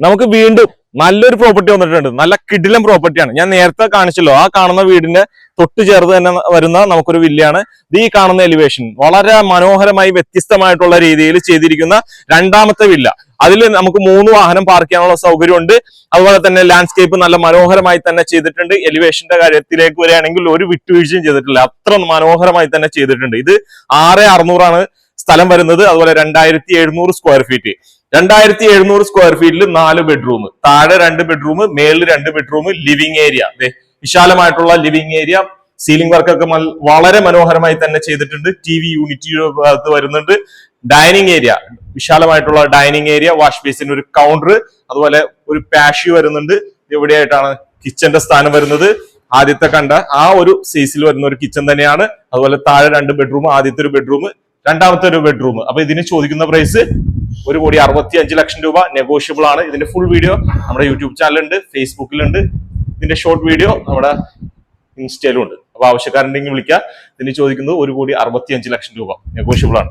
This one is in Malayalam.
നമുക്ക് വീണ്ടും നല്ലൊരു പ്രോപ്പർട്ടി വന്നിട്ടുണ്ട്. നല്ല കിടിലം പ്രോപ്പർട്ടിയാണ്. ഞാൻ നേരത്തെ കാണിച്ചല്ലോ, ആ കാണുന്ന വീടിന്റെ തൊട്ട് ചേർത്ത് തന്നെ വരുന്ന നമുക്കൊരു വില്ലയാണ്. ഈ കാണുന്ന എലിവേഷൻ വളരെ മനോഹരമായി വ്യത്യസ്തമായിട്ടുള്ള രീതിയിൽ ചെയ്തിരിക്കുന്ന രണ്ടാമത്തെ വില്ല. അതിൽ നമുക്ക് 3 വാഹനം പാർക്ക് ചെയ്യാനുള്ള സൗകര്യമുണ്ട്. അതുപോലെ തന്നെ ലാൻഡ്സ്കേപ്പ് നല്ല മനോഹരമായി തന്നെ ചെയ്തിട്ടുണ്ട്. എലിവേഷന്റെ കാര്യത്തിലേക്ക് വരികയാണെങ്കിൽ ഒരു വിട്ടുവീഴ്ചയും ചെയ്തിട്ടില്ല, അത്ര മനോഹരമായി തന്നെ ചെയ്തിട്ടുണ്ട്. ഇത് 6,600 സ്ഥലം വരുന്നത്. അതുപോലെ 2,700 സ്ക്വയർ ഫീറ്റ്. 2,700 സ്ക്വയർ ഫീറ്റിൽ 4 ബെഡ്റൂം, താഴെ 2 ബെഡ്റൂം, മേളിൽ 2 ബെഡ്റൂം, ലിവിംഗ് ഏരിയ, വിശാലമായിട്ടുള്ള ലിവിംഗ് ഏരിയ. സീലിംഗ് വർക്കൊക്കെ വളരെ മനോഹരമായി തന്നെ ചെയ്തിട്ടുണ്ട്. TV യൂണിറ്റ് ഭാഗത്ത് വരുന്നുണ്ട്. ഡൈനിങ് ഏരിയ, വിശാലമായിട്ടുള്ള ഡൈനിങ് ഏരിയ, വാഷ് ബേസിന് ഒരു കൗണ്ടർ, അതുപോലെ ഒരു പാഷ്യോ വരുന്നുണ്ട്. എവിടെയായിട്ടാണ് കിച്ചന്റെ സ്ഥാനം വരുന്നത്. ആദ്യത്തെ കണ്ട ആ ഒരു സൈസിൽ വരുന്ന ഒരു കിച്ചൺ തന്നെയാണ്. അതുപോലെ താഴെ 2 ബെഡ്റൂം, ആദ്യത്തെ ഒരു ബെഡ്റൂം, രണ്ടാമത്തെ ഒരു ബെഡ്റൂം. അപ്പൊ ഇതിന് ചോദിക്കുന്ന പ്രൈസ് 1,65,00,000 രൂപ. നെഗോഷ്യബിൾ ആണ്. ഇതിന്റെ ഫുൾ വീഡിയോ നമ്മുടെ യൂട്യൂബ് ചാനലുണ്ട്, ഫേസ്ബുക്കിലുണ്ട്. ഇതിന്റെ ഷോർട്ട് വീഡിയോ നമ്മുടെ ഇൻസ്റ്റയിലും ഉണ്ട്. അപ്പൊ ആവശ്യക്കാരുണ്ടെങ്കിൽ വിളിക്കുക. ഇതിന് ചോദിക്കുന്നത് 1,65,00,000 രൂപ. നെഗോഷ്യബിൾ ആണ്.